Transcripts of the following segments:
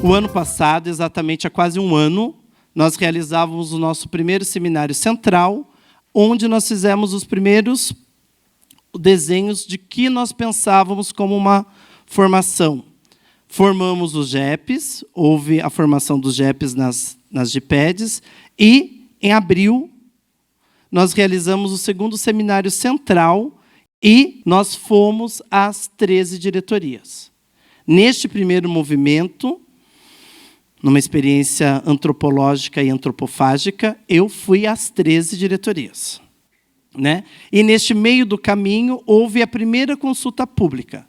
O ano passado, exatamente há quase um ano, nós realizávamos o nosso primeiro seminário central, onde nós fizemos os primeiros desenhos de que nós pensávamos como uma formação. Formamos os GEPs, houve a formação dos GEPs nas GPEDs, e, em abril, nós realizamos o segundo seminário central e nós fomos às 13 diretorias. Neste primeiro movimento, numa experiência antropológica e antropofágica, eu fui às 13 diretorias. Né? E, neste meio do caminho, houve a primeira consulta pública.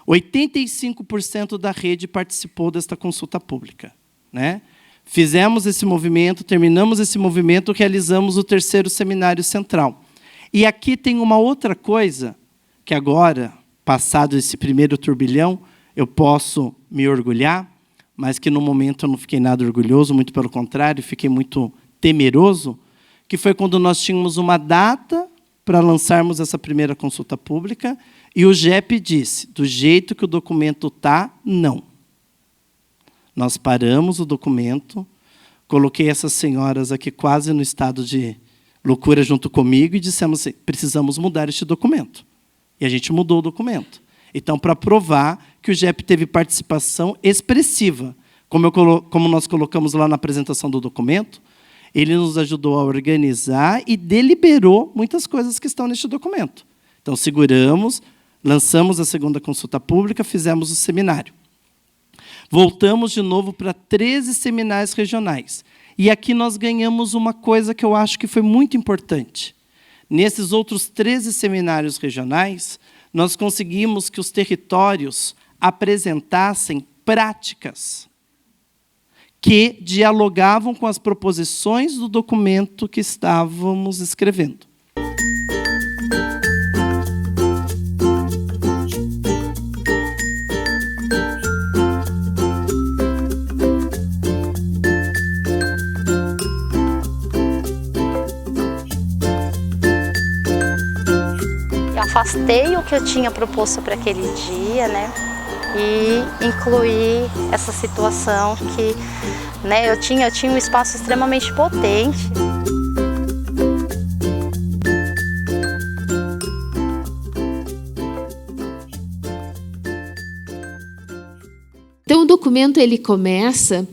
85% da rede participou desta consulta pública. Né? Fizemos esse movimento, terminamos esse movimento, realizamos o terceiro seminário central. E aqui tem uma outra coisa, que agora, passado esse primeiro turbilhão, eu posso me orgulhar, mas que no momento eu não fiquei nada orgulhoso, muito pelo contrário, fiquei muito temeroso, que foi quando nós tínhamos uma data para lançarmos essa primeira consulta pública, e o GEP disse, do jeito que o documento está, não. Nós paramos o documento, coloquei essas senhoras aqui quase no estado de loucura junto comigo e dissemos assim, precisamos mudar este documento. E a gente mudou o documento. Então, para provar que o GEP teve participação expressiva, como nós colocamos lá na apresentação do documento, ele nos ajudou a organizar e deliberou muitas coisas que estão neste documento. Então, seguramos, lançamos a segunda consulta pública, fizemos o seminário. Voltamos de novo para 13 seminários regionais. E aqui nós ganhamos uma coisa que eu acho que foi muito importante. Nesses outros 13 seminários regionais, nós conseguimos que os territórios apresentassem práticas que dialogavam com as proposições do documento que estávamos escrevendo. Afastei o que eu tinha proposto para aquele dia, né? E incluí essa situação que, né, eu tinha um espaço extremamente potente. Então o documento ele começa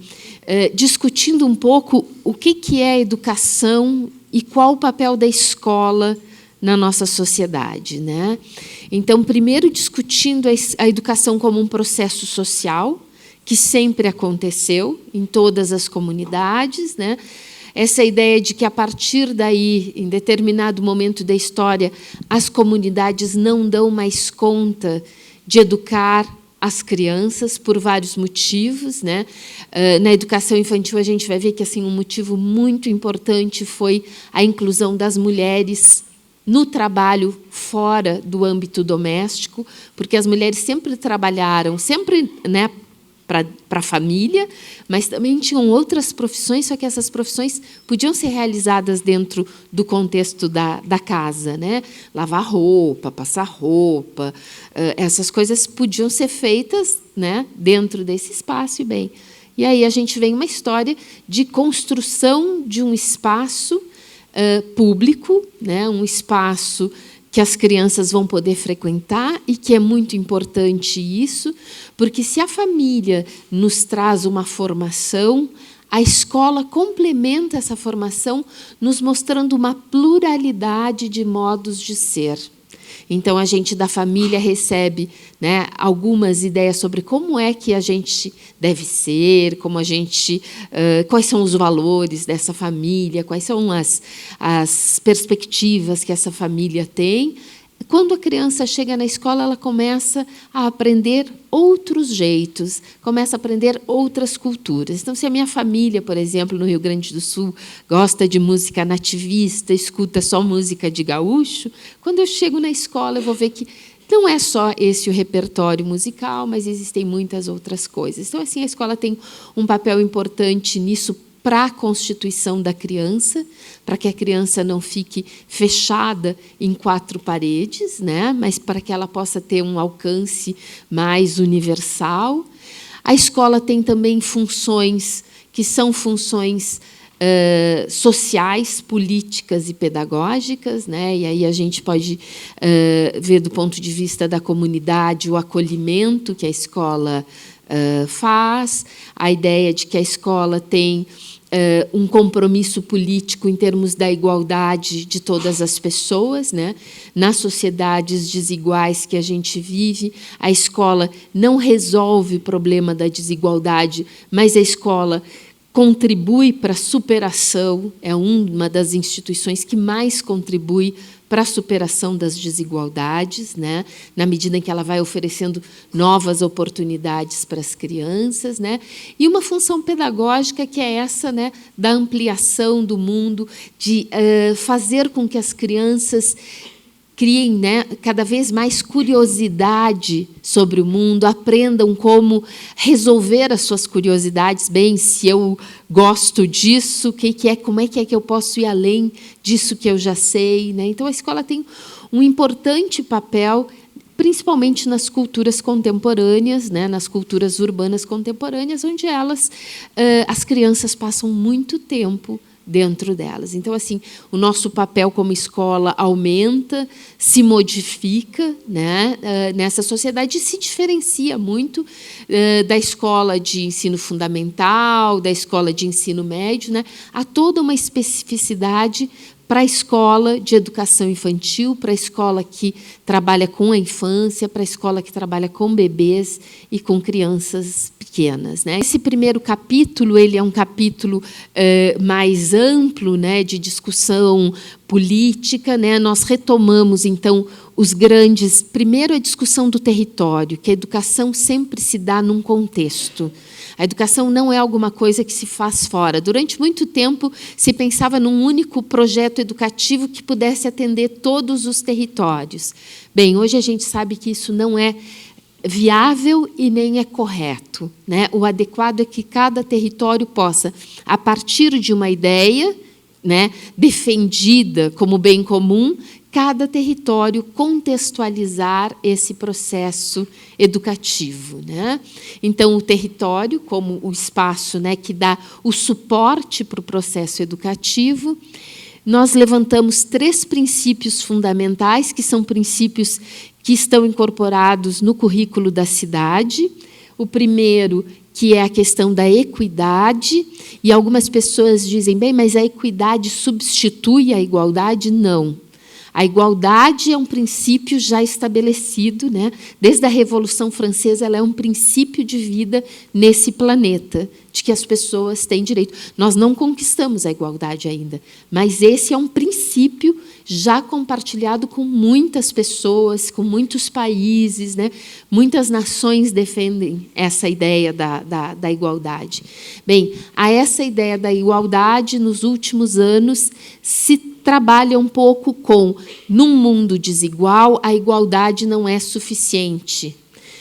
discutindo um pouco o que é a educação e qual o papel da escola na nossa sociedade, né? Então, primeiro discutindo a educação como um processo social, que sempre aconteceu em todas as comunidades, né? Essa ideia de que, a partir daí, em determinado momento da história, as comunidades não dão mais conta de educar as crianças por vários motivos, né? Na educação infantil, a gente vai ver que assim, um motivo muito importante foi a inclusão das mulheres no trabalho fora do âmbito doméstico, porque as mulheres sempre trabalharam, sempre, né, para a família, mas também tinham outras profissões, só que essas profissões podiam ser realizadas dentro do contexto da casa, né? Lavar roupa, passar roupa, essas coisas podiam ser feitas, né, dentro desse espaço. E aí a gente vem uma história de construção de um espaço público, né, um espaço que as crianças vão poder frequentar e que é muito importante isso, porque se a família nos traz uma formação, a escola complementa essa formação, nos mostrando uma pluralidade de modos de ser. Então, a gente da família recebe, né, algumas ideias sobre como é que a gente deve ser, como a gente, quais são os valores dessa família, quais são as perspectivas que essa família tem. Quando a criança chega na escola, ela começa a aprender outros jeitos, começa a aprender outras culturas. Então, se a minha família, por exemplo, no Rio Grande do Sul, gosta de música nativista, escuta só música de gaúcho, quando eu chego na escola, eu vou ver que não é só esse o repertório musical, mas existem muitas outras coisas. Então, assim, a escola tem um papel importante nisso para a constituição da criança, para que a criança não fique fechada em quatro paredes, né? Mas para que ela possa ter um alcance mais universal. A escola tem também funções que são funções sociais, políticas e pedagógicas, né? E aí a gente pode ver do ponto de vista da comunidade o acolhimento que a escola faz, a ideia de que a escola tem um compromisso político em termos da igualdade de todas as pessoas, né? Nas sociedades desiguais que a gente vive, a escola não resolve o problema da desigualdade, mas a escola contribui para a superação, é uma das instituições que mais contribui para a superação das desigualdades, né? Na medida em que ela vai oferecendo novas oportunidades para as crianças, né? E uma função pedagógica que é essa, né, da ampliação do mundo, de fazer com que as crianças criem, né, cada vez mais curiosidade sobre o mundo, aprendam como resolver as suas curiosidades. Bem, se eu gosto disso, como é que eu posso ir além disso que eu já sei, né? Então, a escola tem um importante papel, principalmente nas culturas contemporâneas, né, nas culturas urbanas contemporâneas, onde as crianças passam muito tempo dentro delas. Então, assim, o nosso papel como escola aumenta, se modifica, né, nessa sociedade e se diferencia muito da escola de ensino fundamental, da escola de ensino médio, né? Há toda uma especificidade para a escola de educação infantil, para a escola que trabalha com a infância, para a escola que trabalha com bebês e com crianças pequenas, né? Esse primeiro capítulo, ele é um capítulo mais amplo, né, de discussão política, né? Nós retomamos, então, primeiro, a discussão do território, que a educação sempre se dá num contexto. A educação não é alguma coisa que se faz fora. Durante muito tempo, se pensava num único projeto educativo que pudesse atender todos os territórios. Bem, hoje a gente sabe que isso não é viável e nem é correto, né? O adequado é que cada território possa, a partir de uma ideia, né, defendida como bem comum, cada território contextualizar esse processo educativo, né? Então, o território, como o espaço, né, que dá o suporte para o processo educativo, nós levantamos 3 princípios fundamentais, que são princípios que estão incorporados no currículo da cidade. O primeiro, que é a questão da equidade, e algumas pessoas dizem, bem, mas a equidade substitui a igualdade? Não. A igualdade é um princípio já estabelecido, né? Desde a Revolução Francesa, ela é um princípio de vida nesse planeta, de que as pessoas têm direito. Nós não conquistamos a igualdade ainda, mas esse é um princípio já compartilhado com muitas pessoas, com muitos países, né? Muitas nações defendem essa ideia da igualdade. Bem, a essa ideia da igualdade, nos últimos anos, se trabalha um pouco com, num mundo desigual, a igualdade não é suficiente.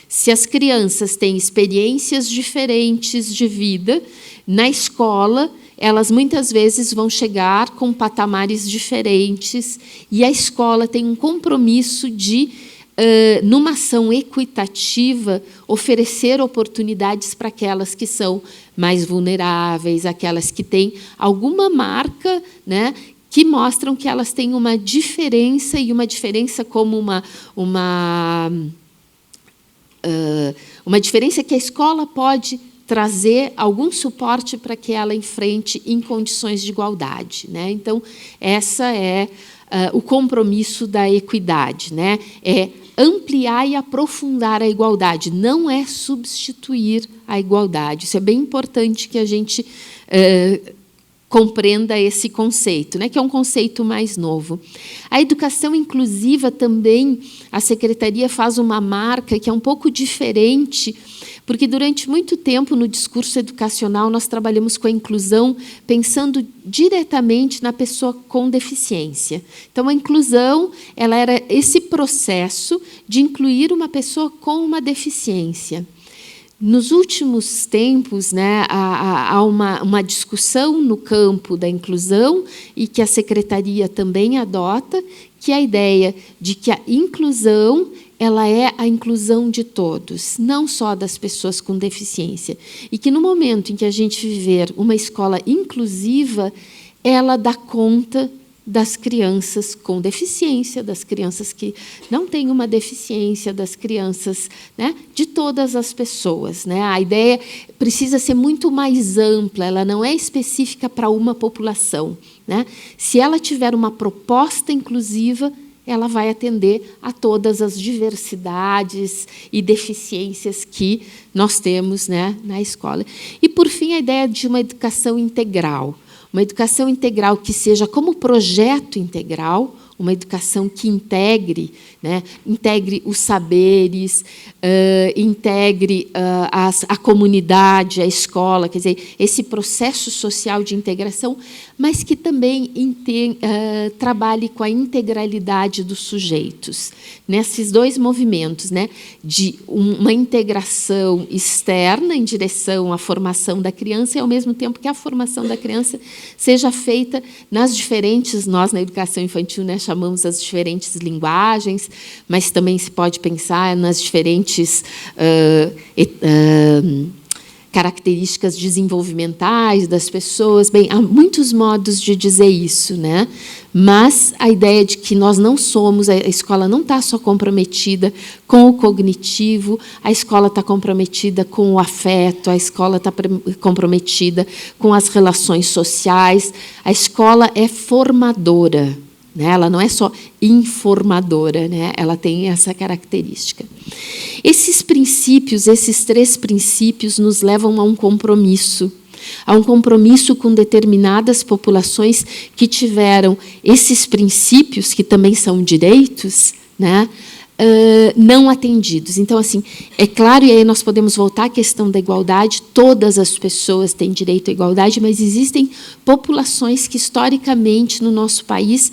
Se as crianças têm experiências diferentes de vida, na escola, elas muitas vezes vão chegar com patamares diferentes, e a escola tem um compromisso de, numa ação equitativa, oferecer oportunidades para aquelas que são mais vulneráveis, aquelas que têm alguma marca, né, que mostram que elas têm uma diferença, e uma diferença como uma diferença que a escola pode trazer algum suporte para que ela enfrente em condições de igualdade, né? Então, essa é o compromisso da equidade, né? É ampliar e aprofundar a igualdade, não é substituir a igualdade. Isso é bem importante que a gente compreenda esse conceito, né, que é um conceito mais novo. A educação inclusiva também, a Secretaria faz uma marca que é um pouco diferente, porque durante muito tempo no discurso educacional nós trabalhamos com a inclusão pensando diretamente na pessoa com deficiência. Então, a inclusão, ela era esse processo de incluir uma pessoa com uma deficiência. Nos últimos tempos, né, há uma discussão no campo da inclusão, e que a Secretaria também adota, que é a ideia de que a inclusão ela é a inclusão de todos, não só das pessoas com deficiência. E que, no momento em que a gente viver uma escola inclusiva, ela dá conta das crianças com deficiência, das crianças que não têm uma deficiência, das crianças, né, de todas as pessoas, né? A ideia precisa ser muito mais ampla, ela não é específica para uma população, né? Se ela tiver uma proposta inclusiva, ela vai atender a todas as diversidades e deficiências que nós temos, né, na escola. E, por fim, a ideia de uma educação integral. Uma educação integral que seja como projeto integral, uma educação que integre, né, integre os saberes, integre a comunidade, a escola, quer dizer, esse processo social de integração, mas que também trabalhe com a integralidade dos sujeitos. Nesses dois movimentos, né, de uma integração externa em direção à formação da criança e, ao mesmo tempo, que a formação da criança seja feita nas diferentes, nós na educação infantil, né, chamamos as diferentes linguagens, mas também se pode pensar nas diferentes características desenvolvimentais das pessoas. Bem, há muitos modos de dizer isso, né? Mas a ideia de que nós não somos, a escola não está só comprometida com o cognitivo, a escola está comprometida com o afeto, a escola está comprometida com as relações sociais, a escola é formadora, né? Ela não é só informadora, né? Ela tem essa característica. Esses princípios, esses 3 princípios, nos levam a um compromisso com determinadas populações que tiveram esses princípios, que também são direitos, né, não atendidos. Então, assim, é claro, e aí nós podemos voltar à questão da igualdade, todas as pessoas têm direito à igualdade, mas existem populações que, historicamente, no nosso país,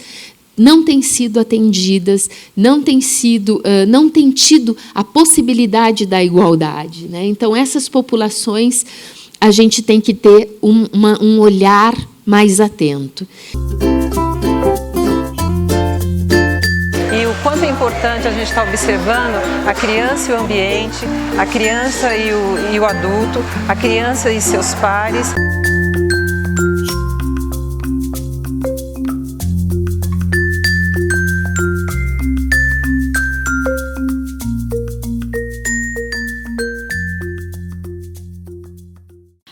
não têm sido atendidas, não têm tido a possibilidade da igualdade, né? Então, essas populações, a gente tem que ter um olhar mais atento. E o quanto é importante a gente estar observando a criança e o ambiente, a criança e o adulto, a criança e seus pares.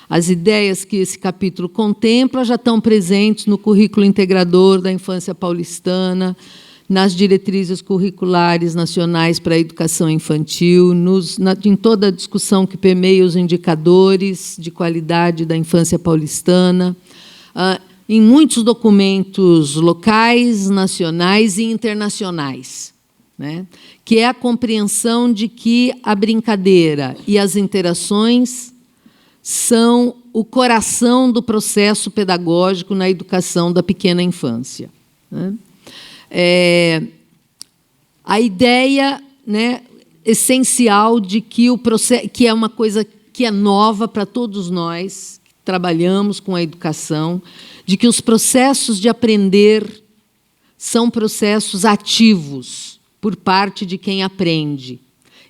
As ideias que esse capítulo contempla já estão presentes no currículo integrador da infância paulistana, nas diretrizes curriculares nacionais para a educação infantil, em toda a discussão que permeia os indicadores de qualidade da infância paulistana, em muitos documentos locais, nacionais e internacionais, né? Que é a compreensão de que a brincadeira e as interações são o coração do processo pedagógico na educação da pequena infância, né? A ideia, né, essencial de que o processo, que é uma coisa que é nova para todos nós que trabalhamos com a educação, de que os processos de aprender são processos ativos por parte de quem aprende.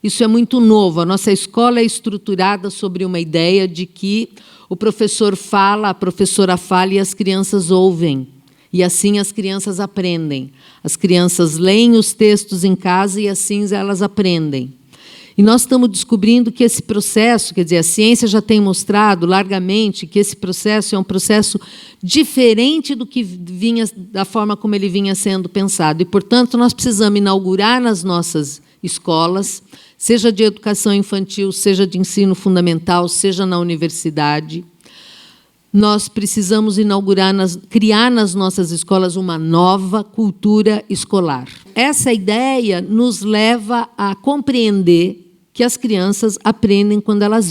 Isso é muito novo. A nossa escola é estruturada sobre uma ideia de que o professor fala, a professora fala e as crianças ouvem. E assim as crianças aprendem. As crianças leem os textos em casa e assim elas aprendem. E nós estamos descobrindo que esse processo, quer dizer, a ciência já tem mostrado largamente que esse processo é um processo diferente do que vinha, da forma como ele vinha sendo pensado. E, portanto, nós precisamos inaugurar nas nossas escolas, seja de educação infantil, seja de ensino fundamental, seja na universidade, nós precisamos criar nas nossas escolas uma nova cultura escolar. Essa ideia nos leva a compreender que as crianças aprendem quando elas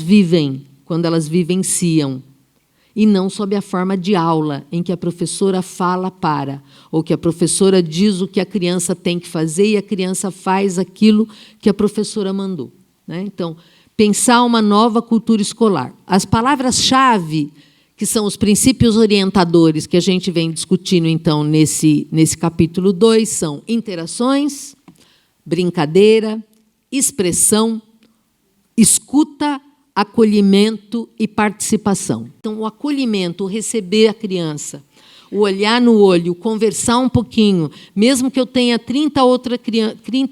vivenciam, e não sob a forma de aula, em que a professora fala ou que a professora diz o que a criança tem que fazer e a criança faz aquilo que a professora mandou, né? Então, pensar uma nova cultura escolar. As palavras-chave que que são os princípios orientadores que a gente vem discutindo, então, nesse capítulo 2, são interações, brincadeira, expressão, escuta, acolhimento e participação. Então, o acolhimento, o receber a criança, o olhar no olho, conversar um pouquinho, mesmo que eu tenha 30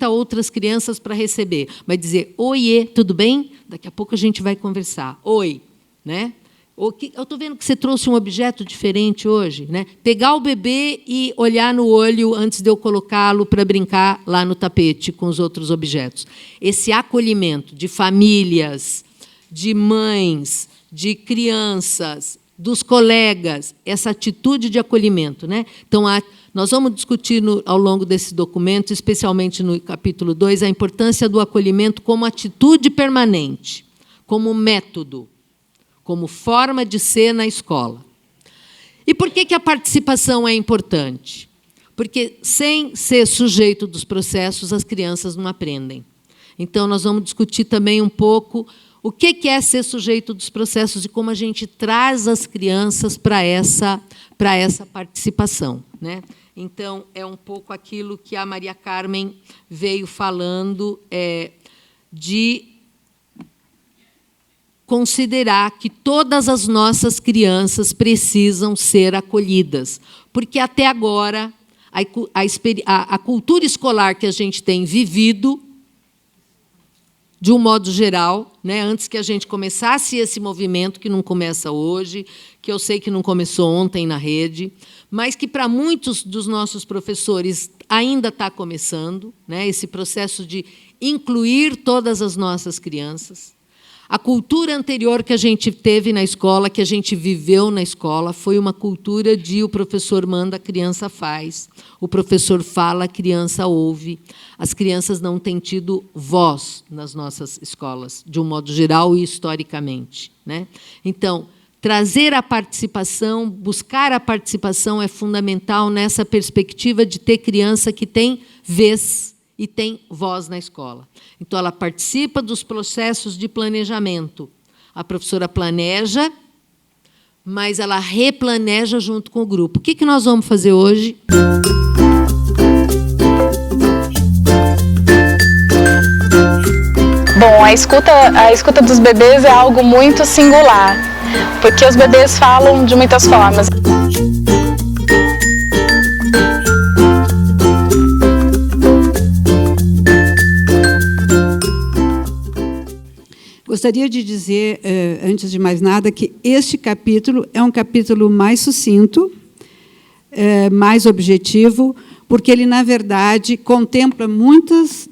outras crianças para receber, mas dizer, oiê, tudo bem? Daqui a pouco a gente vai conversar. Oi, né? Eu estou vendo que você trouxe um objeto diferente hoje, né? Pegar o bebê e olhar no olho antes de eu colocá-lo para brincar lá no tapete com os outros objetos. Esse acolhimento de famílias, de mães, de crianças, dos colegas, essa atitude de acolhimento, né? Então, nós vamos discutir ao longo desse documento, especialmente no capítulo 2, a importância do acolhimento como atitude permanente, como método, como forma de ser na escola. E por que a participação é importante? Porque, sem ser sujeito dos processos, as crianças não aprendem. Então, nós vamos discutir também um pouco o que é ser sujeito dos processos e como a gente traz as crianças para essa participação, né? Então, é um pouco aquilo que a Maria Carmen veio falando, de considerar que todas as nossas crianças precisam ser acolhidas, porque, até agora, a cultura escolar que a gente tem vivido, de um modo geral, né, antes que a gente começasse esse movimento, que não começa hoje, que eu sei que não começou ontem na rede, mas que, para muitos dos nossos professores, ainda está começando, né, esse processo de incluir todas as nossas crianças. A cultura anterior que a gente teve na escola, que a gente viveu na escola, foi uma cultura de o professor manda, a criança faz. O professor fala, a criança ouve. As crianças não têm tido voz nas nossas escolas, de um modo geral e historicamente, né? Então, trazer a participação, buscar a participação é fundamental nessa perspectiva de ter criança que tem vez e tem voz na escola. Então, ela participa dos processos de planejamento. A professora planeja, mas ela replaneja junto com o grupo. O que nós vamos fazer hoje? Bom, a escuta dos bebês é algo muito singular, porque os bebês falam de muitas formas. Gostaria de dizer, antes de mais nada, que este capítulo é um capítulo mais sucinto, mais objetivo, porque ele, na verdade, contempla muitos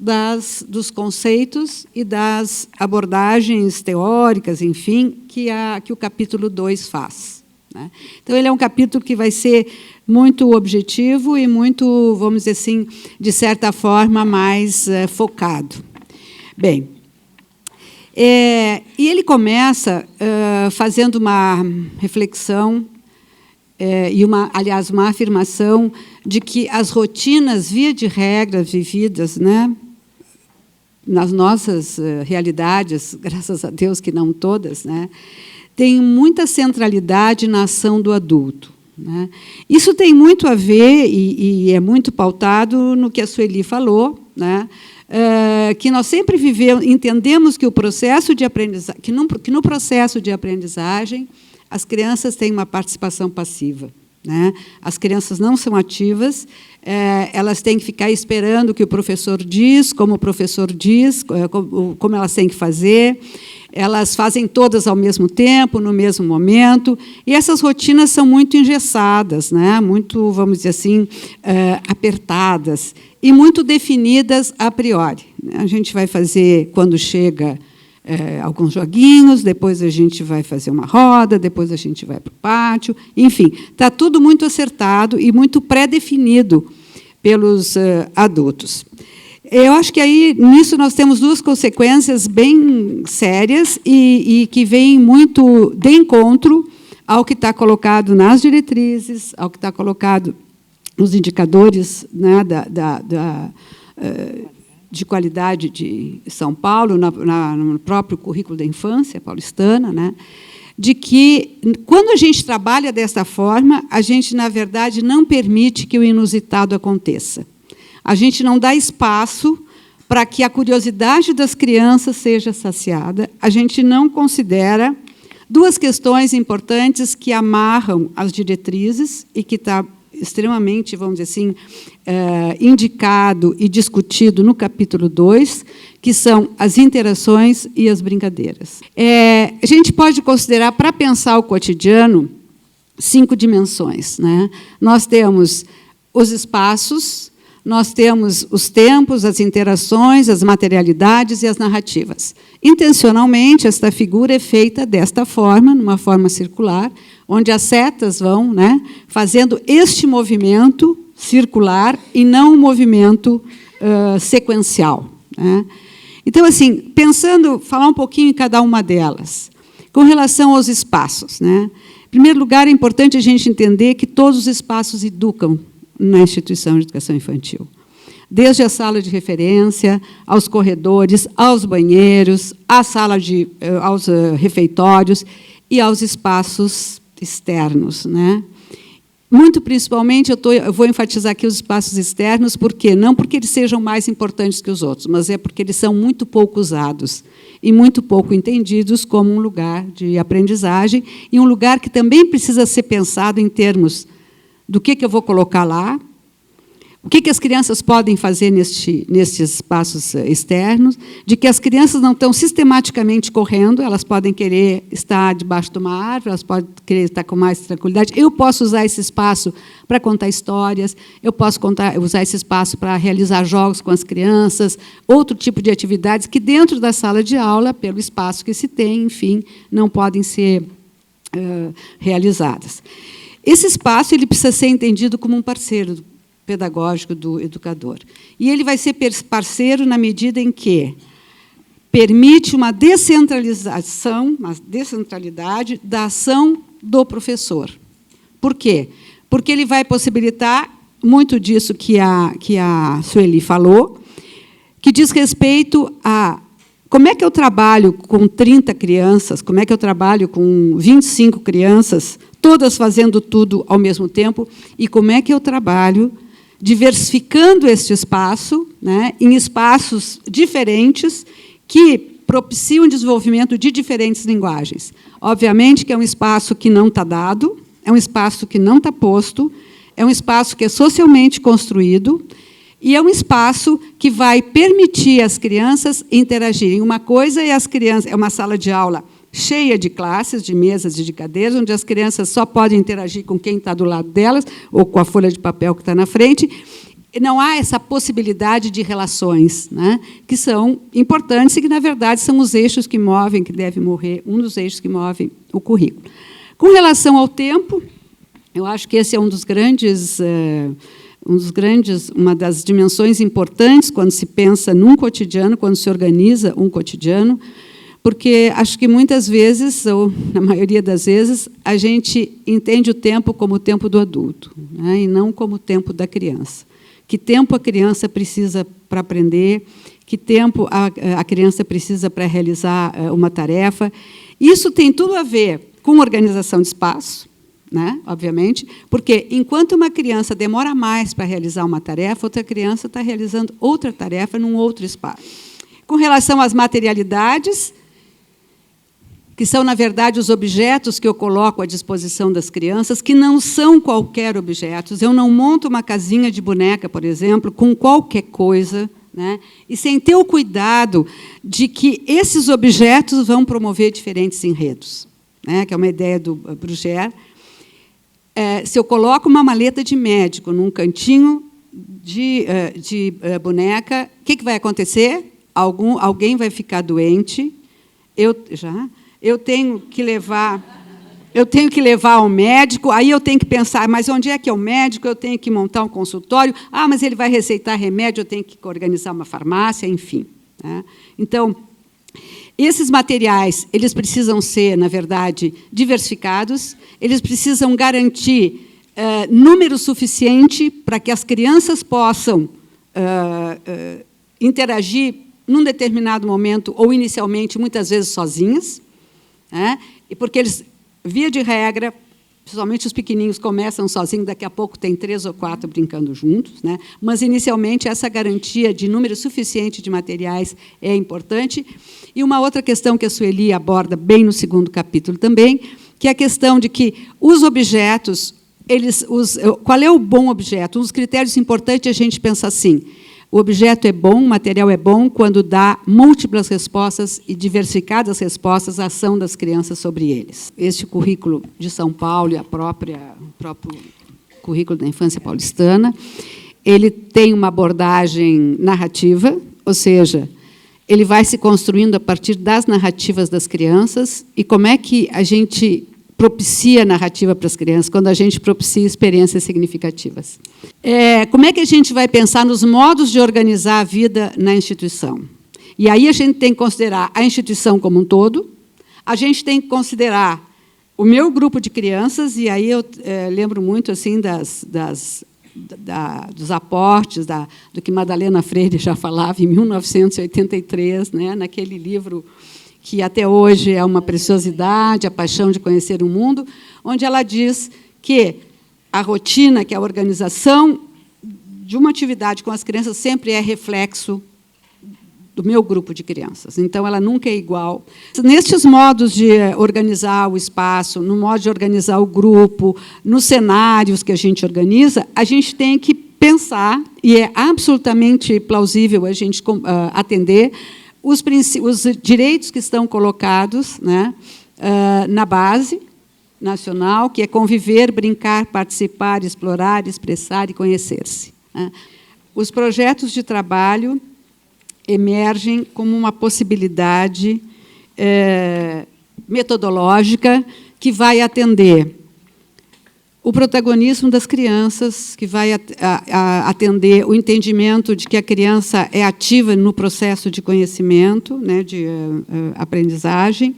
dos conceitos e das abordagens teóricas, enfim, que o capítulo 2 faz, né? Então, ele é um capítulo que vai ser muito objetivo e muito, vamos dizer assim, de certa forma, mais focado. Bem, e ele começa fazendo uma reflexão e, aliás, uma afirmação de que as rotinas, via de regra, vividas, né, nas nossas realidades, graças a Deus que não todas, né, têm muita centralidade na ação do adulto, né? Isso tem muito a ver e é muito pautado no que a Sueli falou, né? Que nós sempre entendemos que o processo de aprendizagem, que no processo de aprendizagem as crianças têm uma participação passiva, né? As crianças não são ativas, elas têm que ficar esperando o que o professor diz, como o professor diz, como elas têm que fazer. Elas fazem todas ao mesmo tempo, no mesmo momento, e essas rotinas são muito engessadas, né? Muito, vamos dizer assim, apertadas e muito definidas a priori. A gente vai fazer, quando chega, alguns joguinhos, depois a gente vai fazer uma roda, depois a gente vai para o pátio, enfim, está tudo muito acertado e muito pré-definido pelos adultos. Eu acho que aí, nisso, nós temos duas consequências bem sérias e que vêm muito de encontro ao que está colocado nas diretrizes, ao que está colocado nos indicadores, né, de qualidade de São Paulo, no próprio currículo da infância paulistana, né, de que, quando a gente trabalha dessa forma, a gente, na verdade, não permite que o inusitado aconteça. A gente não dá espaço para que a curiosidade das crianças seja saciada. A gente não considera duas questões importantes que amarram as diretrizes e que está extremamente, vamos dizer assim, indicado e discutido no capítulo 2, que são as interações e as brincadeiras. A gente pode considerar, para pensar o cotidiano, 5 dimensões, né? Nós temos os espaços, nós temos os tempos, as interações, as materialidades e as narrativas. Intencionalmente, esta figura é feita desta forma, numa forma circular, onde as setas vão, né, fazendo este movimento circular e não um movimento sequencial, né? Então, assim, pensando, falar um pouquinho em cada uma delas. Com relação aos espaços, né? Em primeiro lugar, é importante a gente entender que todos os espaços educam na instituição de educação infantil. Desde a sala de referência, aos corredores, aos banheiros, à sala aos refeitórios e aos espaços externos, né? Muito principalmente, eu vou enfatizar aqui os espaços externos, por quê? Não porque eles sejam mais importantes que os outros, mas é porque eles são muito pouco usados e muito pouco entendidos como um lugar de aprendizagem e um lugar que também precisa ser pensado em termos do que eu vou colocar lá, o que as crianças podem fazer nestes espaços externos, de que as crianças não estão sistematicamente correndo, elas podem querer estar debaixo de uma árvore, elas podem querer estar com mais tranquilidade. Eu posso usar esse espaço para contar histórias, eu posso usar esse espaço para realizar jogos com as crianças, outro tipo de atividades que, dentro da sala de aula, pelo espaço que se tem, enfim, não podem ser realizadas. Esse espaço ele precisa ser entendido como um parceiro pedagógico do educador. E ele vai ser parceiro na medida em que permite uma descentralização, uma descentralidade da ação do professor. Por quê? Porque ele vai possibilitar muito disso que a Sueli falou, que diz respeito a como é que eu trabalho com 30 crianças, como é que eu trabalho com 25 crianças, todas fazendo tudo ao mesmo tempo, e como é que eu trabalho diversificando este espaço, né, em espaços diferentes que propiciam o desenvolvimento de diferentes linguagens. Obviamente que é um espaço que não está dado, é um espaço que não está posto, é um espaço que é socialmente construído e é um espaço que vai permitir às crianças interagirem. Uma coisa é as crianças, é uma sala de aula cheia de classes, de mesas e de cadeiras, onde as crianças só podem interagir com quem está do lado delas, ou com a folha de papel que está na frente. Não há essa possibilidade de relações, né, que são importantes e que, na verdade, são os eixos que movem, que devem morrer, um dos eixos que movem o currículo. Com relação ao tempo, eu acho que esse é uma das dimensões importantes quando se pensa num cotidiano, quando se organiza um cotidiano, porque acho que muitas vezes, ou na maioria das vezes, a gente entende o tempo como o tempo do adulto, né, e não como o tempo da criança. Que tempo a criança precisa para aprender, que tempo a criança precisa para realizar uma tarefa. Isso tem tudo a ver com organização de espaço, né, obviamente, porque, enquanto uma criança demora mais para realizar uma tarefa, outra criança está realizando outra tarefa num outro espaço. Com relação às materialidades, que são, na verdade, os objetos que eu coloco à disposição das crianças, que não são qualquer objeto. Eu não monto uma casinha de boneca, por exemplo, com qualquer coisa, né, e sem ter o cuidado de que esses objetos vão promover diferentes enredos, né, que é uma ideia do Bruguière. Se eu coloco uma maleta de médico num cantinho de boneca, o que vai acontecer? Alguém vai ficar doente. Eu tenho que levar ao médico, aí eu tenho que pensar, mas onde é que é o médico? Eu tenho que montar um consultório. Ah, mas ele vai receitar remédio, eu tenho que organizar uma farmácia, enfim, né? Então, esses materiais, eles precisam ser, na verdade, diversificados, eles precisam garantir número suficiente para que as crianças possam interagir num determinado momento, ou inicialmente, muitas vezes sozinhas, né? E porque eles, via de regra, principalmente os pequenininhos começam sozinhos, daqui a pouco tem 3 ou 4 brincando juntos, né? Mas, inicialmente, essa garantia de número suficiente de materiais é importante. E uma outra questão que a Sueli aborda bem no 2º capítulo também, que é a questão de que os objetos, qual é o bom objeto? Um dos critérios importantes é a gente pensar assim: o objeto é bom, o material é bom quando dá múltiplas respostas e diversificadas respostas à ação das crianças sobre eles. Este currículo de São Paulo e o próprio currículo da infância paulistana, ele tem uma abordagem narrativa, ou seja, ele vai se construindo a partir das narrativas das crianças. E como é que a gente propicia narrativa para as crianças? Quando a gente propicia experiências significativas. Como é que a gente vai pensar nos modos de organizar a vida na instituição? E aí a gente tem que considerar a instituição como um todo, a gente tem que considerar o meu grupo de crianças, e aí eu lembro muito assim dos aportes do que Madalena Freire já falava em 1983, né, naquele livro que até hoje é uma preciosidade, a paixão de conhecer o mundo, onde ela diz que a rotina, que a organização de uma atividade com as crianças sempre é reflexo do meu grupo de crianças. Então, ela nunca é igual. Nestes modos de organizar o espaço, no modo de organizar o grupo, nos cenários que a gente organiza, a gente tem que pensar, e é absolutamente plausível a gente atender os direitos que estão colocados, né, na base nacional, que é conviver, brincar, participar, explorar, expressar e conhecer-se, né. Os projetos de trabalho emergem como uma possibilidade metodológica que vai atender o protagonismo das crianças, que vai atender o entendimento de que a criança é ativa no processo de conhecimento, né, de aprendizagem,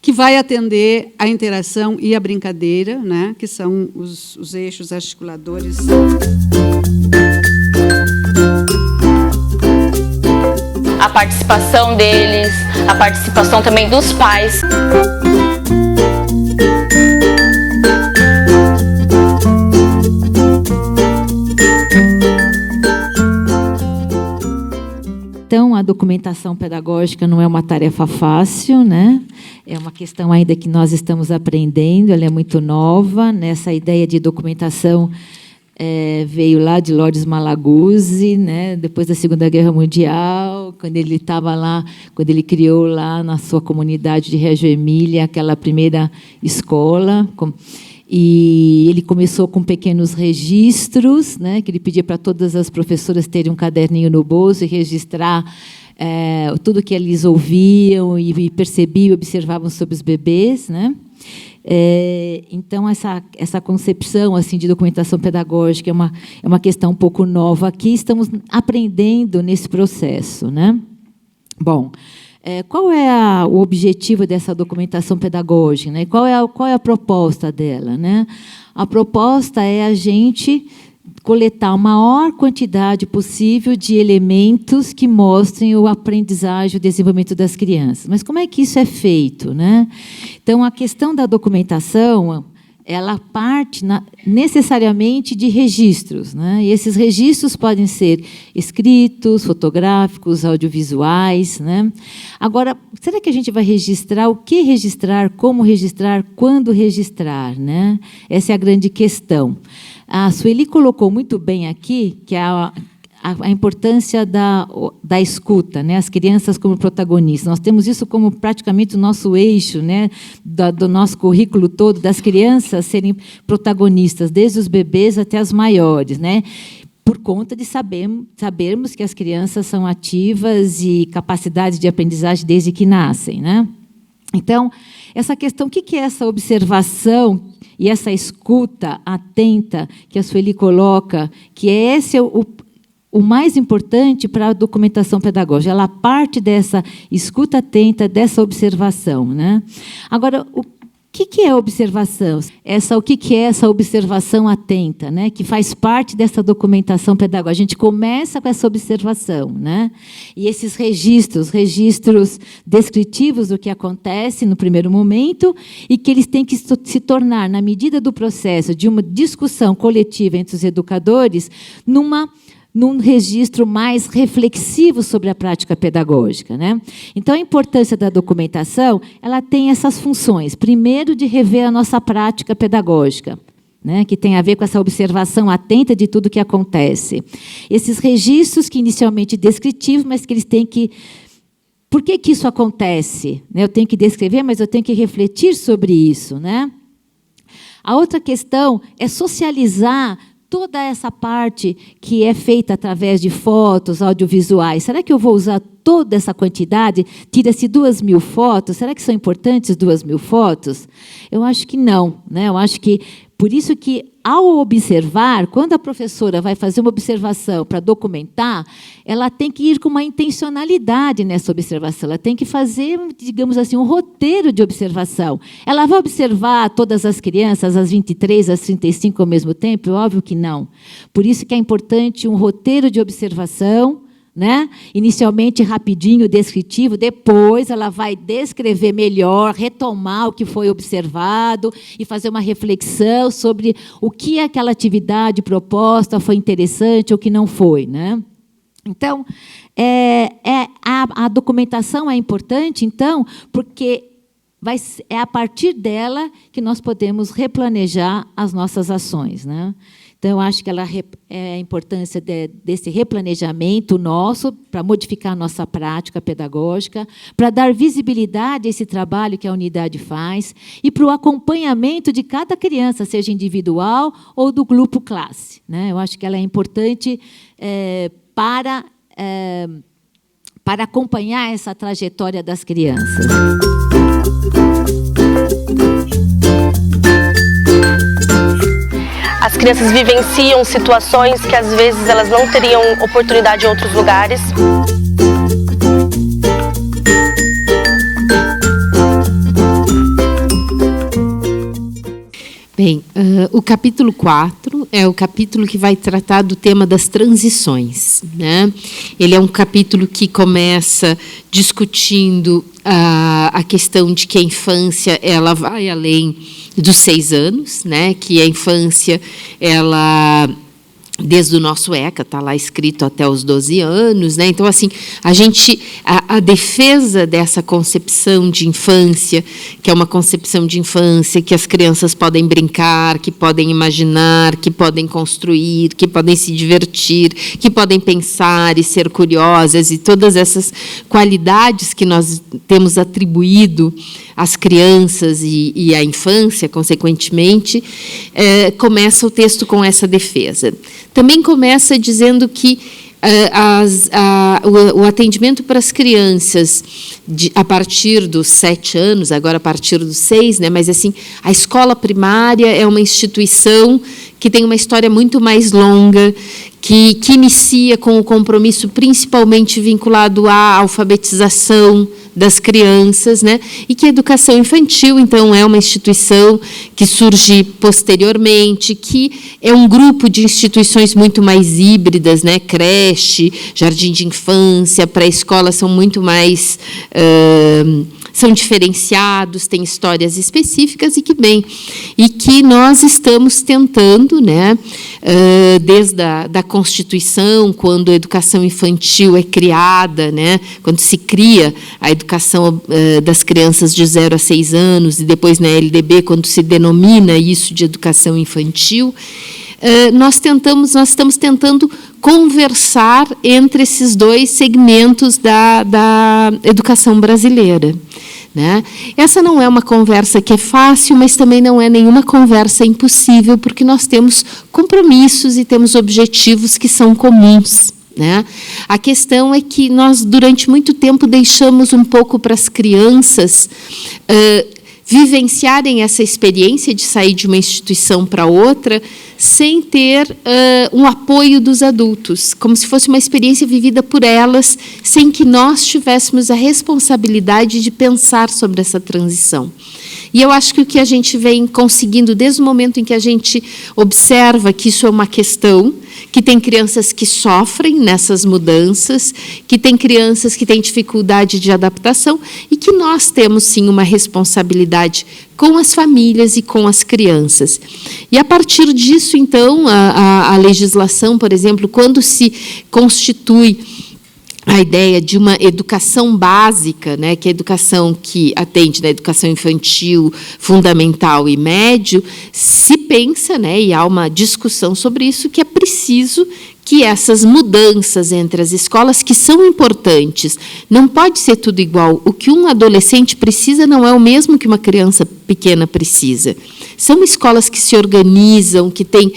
que vai atender a interação e a brincadeira, né, que são os eixos articuladores. A participação deles, a participação também dos pais. Então, a documentação pedagógica não é uma tarefa fácil, né? É uma questão ainda que nós estamos aprendendo, ela é muito nova. Nessa ideia de documentação veio lá de Lawrence Malaguzzi, né? Depois da Segunda Guerra Mundial, quando ele estava lá, quando ele criou lá na sua comunidade de Reggio Emília aquela primeira escola. E ele começou com pequenos registros, né, que ele pedia para todas as professoras terem um caderninho no bolso e registrar tudo que eles ouviam e percebiam e observavam sobre os bebês, né? Então, essa concepção assim, de documentação pedagógica é uma questão um pouco nova aqui, estamos aprendendo nesse processo, né? Bom, qual é o objetivo dessa documentação pedagógica, né? Qual é a proposta dela, né? A proposta é a gente coletar a maior quantidade possível de elementos que mostrem o aprendizagem, o desenvolvimento das crianças. Mas como é que isso é feito, né? Então, a questão da documentação, ela parte necessariamente de registros, né? E esses registros podem ser escritos, fotográficos, audiovisuais, né? Agora, será que a gente vai registrar? O que registrar? Como registrar? Quando registrar, né? Essa é a grande questão. A Sueli colocou muito bem aqui que a importância da escuta, né? As crianças como protagonistas. Nós temos isso como praticamente o nosso eixo, né? Do nosso currículo todo, das crianças serem protagonistas, desde os bebês até as maiores, né? Por conta de sabermos que as crianças são ativas e capacidades de aprendizagem desde que nascem, né? Então, essa questão, o que é essa observação e essa escuta atenta que a Sueli coloca, que esse é o mais importante para a documentação pedagógica. Ela parte dessa escuta atenta, dessa observação, né? Agora, que é observação? O que é essa observação atenta, né? Que faz parte dessa documentação pedagógica. A gente começa com essa observação, né? E esses registros descritivos do que acontece no primeiro momento, e que eles têm que se tornar, na medida do processo de uma discussão coletiva entre os educadores, num registro mais reflexivo sobre a prática pedagógica, né? Então, a importância da documentação, ela tem essas funções. Primeiro, de rever a nossa prática pedagógica, né? Que tem a ver com essa observação atenta de tudo que acontece. Esses registros que inicialmente descritivos, mas que eles têm que... Por que isso acontece? Eu tenho que descrever, mas eu tenho que refletir sobre isso, né? A outra questão é socializar toda essa parte que é feita através de fotos, audiovisuais. Será que eu vou usar toda essa quantidade? Tira-se 2.000 fotos. Será que são importantes 2.000 fotos? Eu acho que não, né? Eu acho que, por isso que, ao observar, quando a professora vai fazer uma observação para documentar, ela tem que ir com uma intencionalidade nessa observação. Ela tem que fazer, digamos assim, um roteiro de observação. Ela vai observar todas as crianças, as 23, as 35 ao mesmo tempo? Óbvio que não. Por isso que é importante um roteiro de observação, né? Inicialmente rapidinho, descritivo, depois ela vai descrever melhor, retomar o que foi observado e fazer uma reflexão sobre o que aquela atividade proposta foi interessante ou que não foi, né? Então, a documentação é importante, então, porque é a partir dela que nós podemos replanejar as nossas ações, né? Então, eu acho que a importância desse replanejamento nosso para modificar a nossa prática pedagógica, para dar visibilidade a esse trabalho que a unidade faz e para o acompanhamento de cada criança, seja individual ou do grupo classe, né? Eu acho que ela é importante para acompanhar essa trajetória das crianças. As crianças vivenciam situações que às vezes elas não teriam oportunidade em outros lugares. Bem, o capítulo 4 é o capítulo que vai tratar do tema das transições, né? Ele é um capítulo que começa discutindo a questão de que a infância ela vai além dos 6 anos, né? Que a infância, ela, desde o nosso ECA, está lá escrito até os 12 anos, né? Então, assim, a defesa dessa concepção de infância, que é uma concepção de infância que as crianças podem brincar, que podem imaginar, que podem construir, que podem se divertir, que podem pensar e ser curiosas, e todas essas qualidades que nós temos atribuído às crianças e à infância, consequentemente, começa o texto com essa defesa. Também começa dizendo que o atendimento para as crianças a partir dos 7 anos, agora a partir dos 6, né? Mas assim, a escola primária é uma instituição que tem uma história muito mais longa, que inicia com o compromisso principalmente vinculado à alfabetização das crianças, né? E que a educação infantil, então, é uma instituição que surge posteriormente, que é um grupo de instituições muito mais híbridas, né? Creche, jardim de infância, pré-escola são muito mais... são diferenciados, têm histórias específicas e que nós estamos tentando, né, desde da Constituição, quando a educação infantil é criada, né, quando se cria a educação das crianças de 0 a 6 anos, e depois na LDB, quando se denomina isso de educação infantil, nós estamos tentando conversar entre esses dois segmentos da educação brasileira, né? Essa não é uma conversa que é fácil, mas também não é nenhuma conversa impossível, porque nós temos compromissos e temos objetivos que são comuns, né? A questão é que nós, durante muito tempo, deixamos um pouco para as crianças vivenciarem essa experiência de sair de uma instituição para outra sem ter um apoio dos adultos, como se fosse uma experiência vivida por elas, sem que nós tivéssemos a responsabilidade de pensar sobre essa transição. E eu acho que o que a gente vem conseguindo, desde o momento em que a gente observa que isso é uma questão, que tem crianças que sofrem nessas mudanças, que tem crianças que têm dificuldade de adaptação, e que nós temos, sim, uma responsabilidade com as famílias e com as crianças. E, a partir disso, então, a legislação, por exemplo, quando se constitui a ideia de uma educação básica, né, que é a educação que atende na educação infantil, fundamental e médio, se pensa, né, e há uma discussão sobre isso, que é preciso que essas mudanças entre as escolas, que são importantes, não pode ser tudo igual. O que um adolescente precisa não é o mesmo que uma criança pequena precisa. São escolas que se organizam, que têm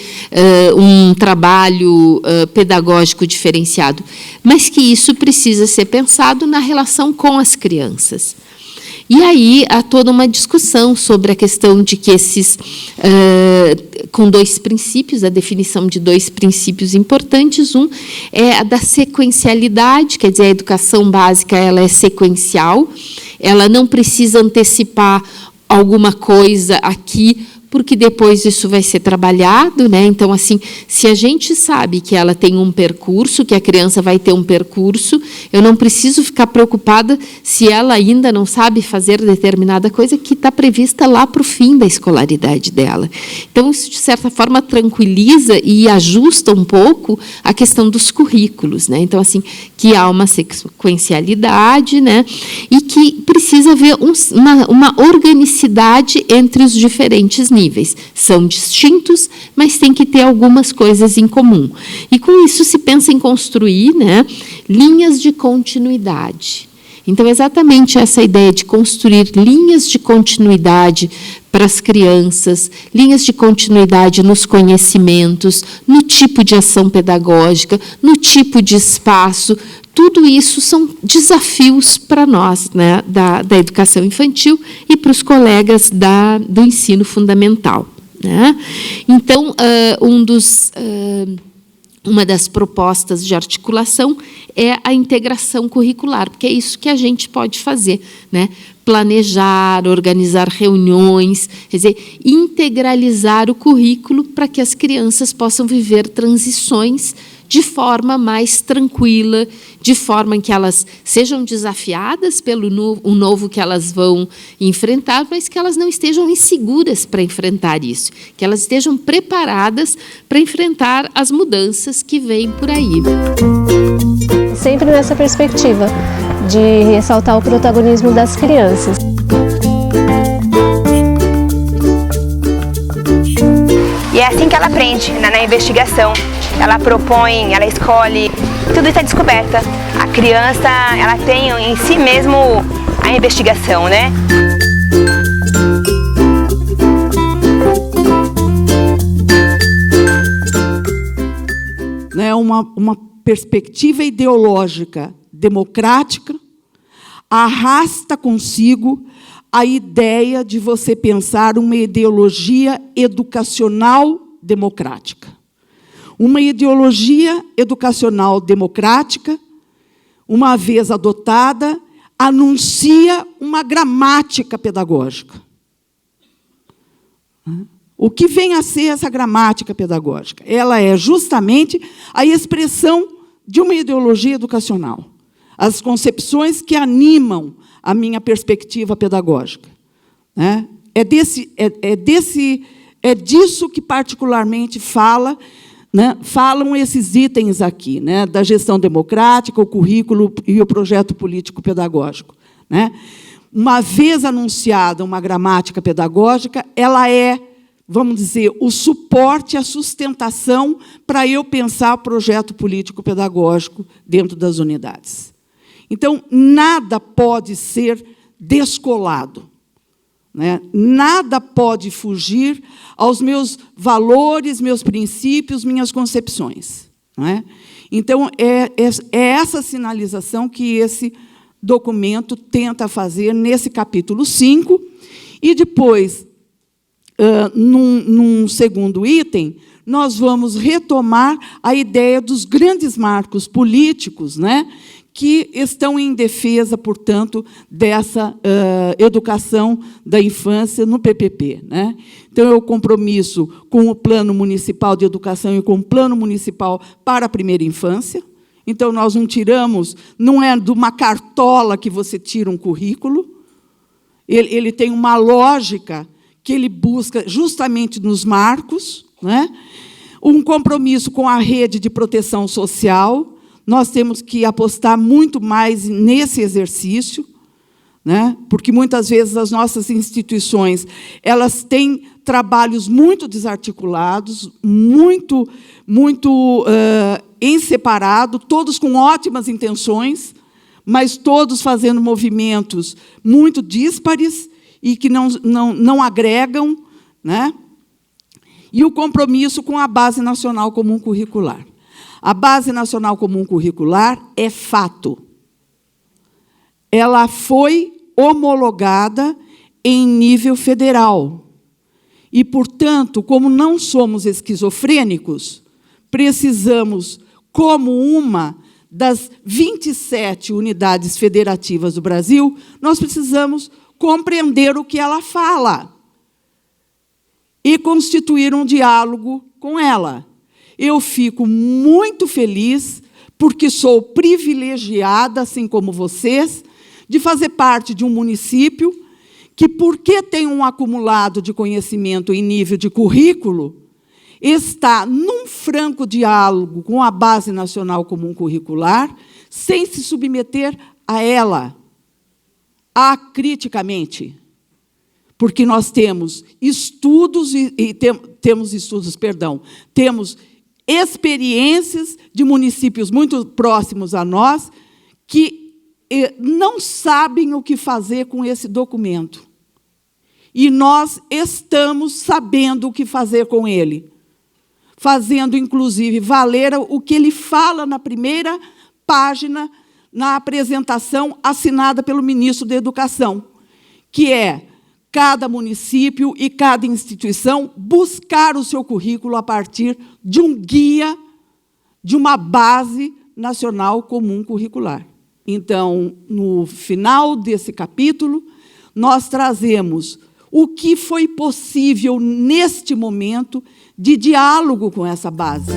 um trabalho pedagógico diferenciado, mas que isso precisa ser pensado na relação com as crianças. E aí há toda uma discussão sobre a questão de que esses, com 2 princípios, a definição de 2 princípios importantes. Um é a da sequencialidade, quer dizer, a educação básica ela é sequencial, ela não precisa antecipar alguma coisa aqui, porque depois isso vai ser trabalhado, né? Então, assim, se a gente sabe que ela tem um percurso, que a criança vai ter um percurso, eu não preciso ficar preocupada se ela ainda não sabe fazer determinada coisa que está prevista lá para o fim da escolaridade dela. Então, isso, de certa forma, tranquiliza e ajusta um pouco a questão dos currículos, né? Então, assim, que há uma sequencialidade, né? E que precisa haver uma organicidade entre os diferentes níveis. São distintos, mas tem que ter algumas coisas em comum. E, com isso, se pensa em construir, né, linhas de continuidade. Então, exatamente essa ideia de construir linhas de continuidade para as crianças, linhas de continuidade nos conhecimentos, no tipo de ação pedagógica, no tipo de espaço. Tudo isso são desafios para nós, né, da educação infantil e para os colegas do ensino fundamental, né? Então, uma das propostas de articulação é a integração curricular, porque é isso que a gente pode fazer, né? Planejar, organizar reuniões, quer dizer, integralizar o currículo para que as crianças possam viver transições de forma mais tranquila, de forma em que elas sejam desafiadas pelo novo que elas vão enfrentar, mas que elas não estejam inseguras para enfrentar isso, que elas estejam preparadas para enfrentar as mudanças que vêm por aí. Sempre nessa perspectiva de ressaltar o protagonismo das crianças. E é assim que ela aprende, na investigação. Ela propõe, ela escolhe, tudo isso é descoberta. A criança, ela tem em si mesmo a investigação, né? Uma perspectiva ideológica democrática arrasta consigo a ideia de você pensar uma ideologia educacional democrática. Uma ideologia educacional democrática, uma vez adotada, anuncia uma gramática pedagógica. O que vem a ser essa gramática pedagógica? Ela é justamente a expressão de uma ideologia educacional, as concepções que animam a minha perspectiva pedagógica, né? É disso que particularmente falam esses itens aqui, né, da gestão democrática, o currículo e o projeto político-pedagógico, né? Uma vez anunciada uma gramática pedagógica, ela é, vamos dizer, o suporte, a sustentação para eu pensar o projeto político-pedagógico dentro das unidades. Então, nada pode ser descolado, né? Nada pode fugir aos meus valores, meus princípios, minhas concepções, não é? Então, é essa sinalização que esse documento tenta fazer nesse capítulo 5, e depois, num segundo item, nós vamos retomar a ideia dos grandes marcos políticos, né, que estão em defesa, portanto, dessa educação da infância no PPP, né? Então, é o compromisso com o Plano Municipal de Educação e com o Plano Municipal para a Primeira Infância. Então, nós não tiramos, não é de uma cartola que você tira um currículo, ele tem uma lógica que ele busca justamente nos marcos, né? Um compromisso com a rede de proteção social. Nós temos que apostar muito mais nesse exercício, né? Porque, muitas vezes, as nossas instituições elas têm trabalhos muito desarticulados, muito em separado, todos com ótimas intenções, mas todos fazendo movimentos muito díspares e que não agregam, né? E o compromisso com a Base Nacional Comum Curricular. A Base Nacional Comum Curricular é fato. Ela foi homologada em nível federal. E, portanto, como não somos esquizofrênicos, precisamos, como uma das 27 unidades federativas do Brasil, nós precisamos compreender o que ela fala e constituir um diálogo com ela. Eu fico muito feliz, porque sou privilegiada, assim como vocês, de fazer parte de um município que, porque tem um acumulado de conhecimento em nível de currículo, está num franco diálogo com a Base Nacional Comum Curricular, sem se submeter a ela, acriticamente. Porque nós temos estudos, temos experiências de municípios muito próximos a nós que não sabem o que fazer com esse documento. E nós estamos sabendo o que fazer com ele, fazendo, inclusive, valer o que ele fala na primeira página, na apresentação assinada pelo ministro da Educação, que é cada município e cada instituição buscar o seu currículo a partir de um guia, de uma Base Nacional Comum Curricular. Então, no final desse capítulo, nós trazemos o que foi possível neste momento de diálogo com essa base.